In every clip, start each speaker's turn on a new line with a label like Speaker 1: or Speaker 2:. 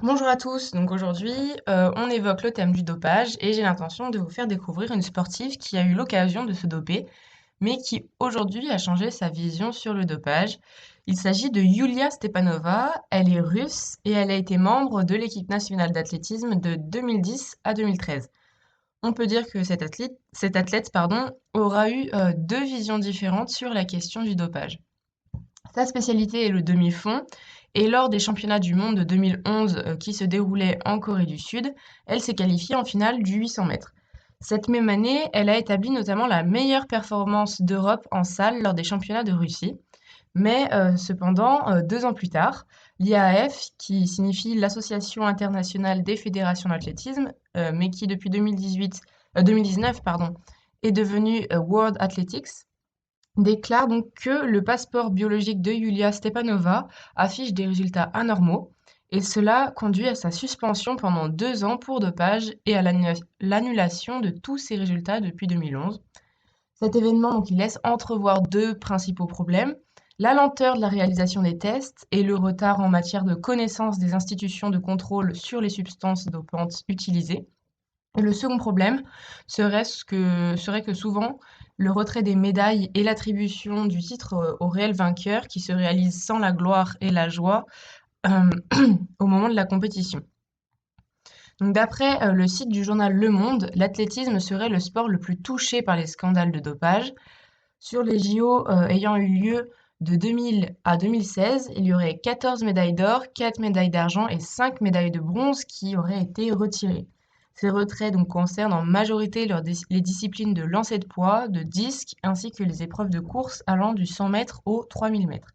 Speaker 1: Bonjour à tous, donc aujourd'hui on évoque le thème du dopage et j'ai l'intention de vous faire découvrir une sportive qui a eu l'occasion de se doper, mais qui aujourd'hui a changé sa vision sur le dopage. Il s'agit de Yulia Stepanova, elle est russe et elle a été membre de l'équipe nationale d'athlétisme de 2010 à 2013. On peut dire que cette athlète, aura eu deux visions différentes sur la question du dopage. Sa spécialité est le demi-fond et lors des championnats du monde de 2011 qui se déroulaient en Corée du Sud, elle s'est qualifiée en finale du 800 mètres. Cette même année, elle a établi notamment la meilleure performance d'Europe en salle lors des championnats de Russie. Mais cependant, 2 ans plus tard, l'IAAF, qui signifie l'Association internationale des fédérations d'athlétisme, mais qui depuis 2019 pardon, est devenue World Athletics, déclare donc que le passeport biologique de Yulia Stepanova affiche des résultats anormaux et cela conduit à sa suspension pendant 2 ans pour dopage et à l'annulation de tous ses résultats depuis 2011. Cet événement donc, il laisse entrevoir deux principaux problèmes, la lenteur de la réalisation des tests et le retard en matière de connaissance des institutions de contrôle sur les substances dopantes utilisées. Et le second problème serait que souvent, le retrait des médailles et l'attribution du titre au réel vainqueur qui se réalise sans la gloire et la joie euh, au moment de la compétition. Donc, d'après le site du journal Le Monde, l'athlétisme serait le sport le plus touché par les scandales de dopage. Sur les JO ayant eu lieu de 2000 à 2016, il y aurait 14 médailles d'or, 4 médailles d'argent et 5 médailles de bronze qui auraient été retirées. Ces retraits donc concernent en majorité les disciplines de lancer de poids, de disque, ainsi que les épreuves de course allant du 100 mètres au 3000 mètres.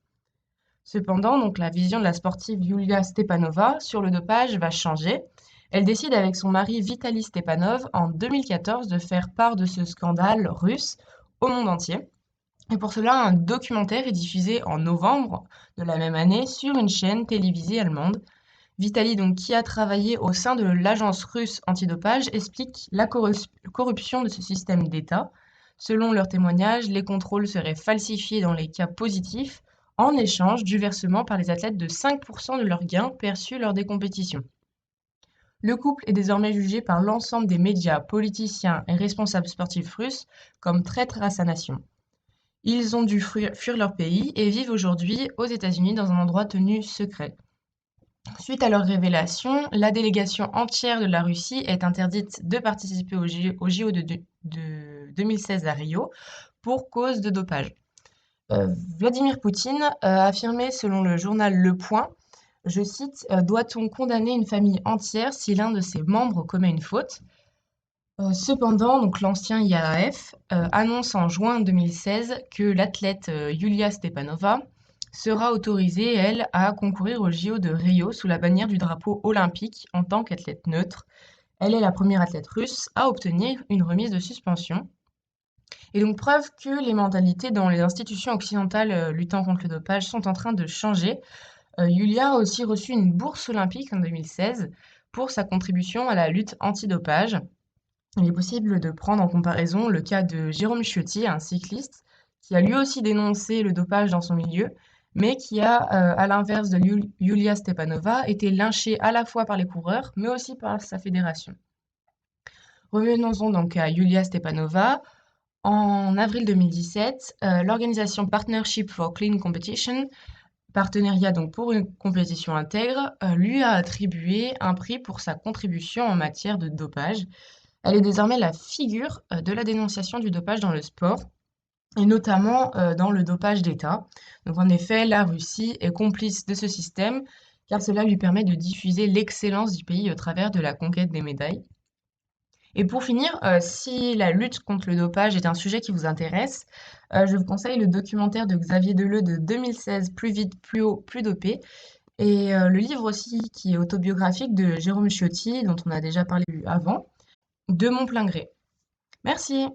Speaker 1: Cependant, donc, la vision de la sportive Yulia Stepanova sur le dopage va changer. Elle décide avec son mari Vitaly Stepanov en 2014 de faire part de ce scandale russe au monde entier. Et pour cela, un documentaire est diffusé en novembre de la même année sur une chaîne télévisée allemande. Vitali, donc, qui a travaillé au sein de l'agence russe antidopage, explique la corruption de ce système d'État. Selon leurs témoignages, les contrôles seraient falsifiés dans les cas positifs, en échange du versement par les athlètes de 5% de leurs gains perçus lors des compétitions. Le couple est désormais jugé par l'ensemble des médias, politiciens et responsables sportifs russes comme traître à sa nation. Ils ont dû fuir leur pays et vivent aujourd'hui aux États-Unis dans un endroit tenu secret. Suite à leur révélation, la délégation entière de la Russie est interdite de participer aux JO de 2016 à Rio pour cause de dopage. Vladimir Poutine a affirmé selon le journal Le Point, je cite, doit-on condamner une famille entière si l'un de ses membres commet une faute? Cependant, donc l'ancien IAAF annonce en juin 2016 que l'athlète Yulia Stepanova sera autorisée, elle, à concourir aux JO de Rio sous la bannière du drapeau olympique en tant qu'athlète neutre. Elle est la première athlète russe à obtenir une remise de suspension. Et donc preuve que les mentalités dans les institutions occidentales luttant contre le dopage sont en train de changer. Yulia a aussi reçu une bourse olympique en 2016 pour sa contribution à la lutte anti-dopage. Il est possible de prendre en comparaison le cas de Jérôme Ciotti, un cycliste, qui a lui aussi dénoncé le dopage dans son milieu, mais qui a, à l'inverse de Yulia Stepanova, été lynché à la fois par les coureurs, mais aussi par sa fédération. Revenons-en donc à Yulia Stepanova. En avril 2017, l'organisation Partnership for Clean Competition, partenariat donc pour une compétition intègre, lui a attribué un prix pour sa contribution en matière de dopage. Elle est désormais la figure de la dénonciation du dopage dans le sport, et notamment dans le dopage d'État. Donc en effet, la Russie est complice de ce système, car cela lui permet de diffuser l'excellence du pays au travers de la conquête des médailles. Et pour finir, si la lutte contre le dopage est un sujet qui vous intéresse, je vous conseille le documentaire de Xavier Deleu de 2016, Plus vite, plus haut, plus dopé, et le livre aussi qui est autobiographique de Jérôme Ciotti, dont on a déjà parlé avant, De mon plein gré. Merci.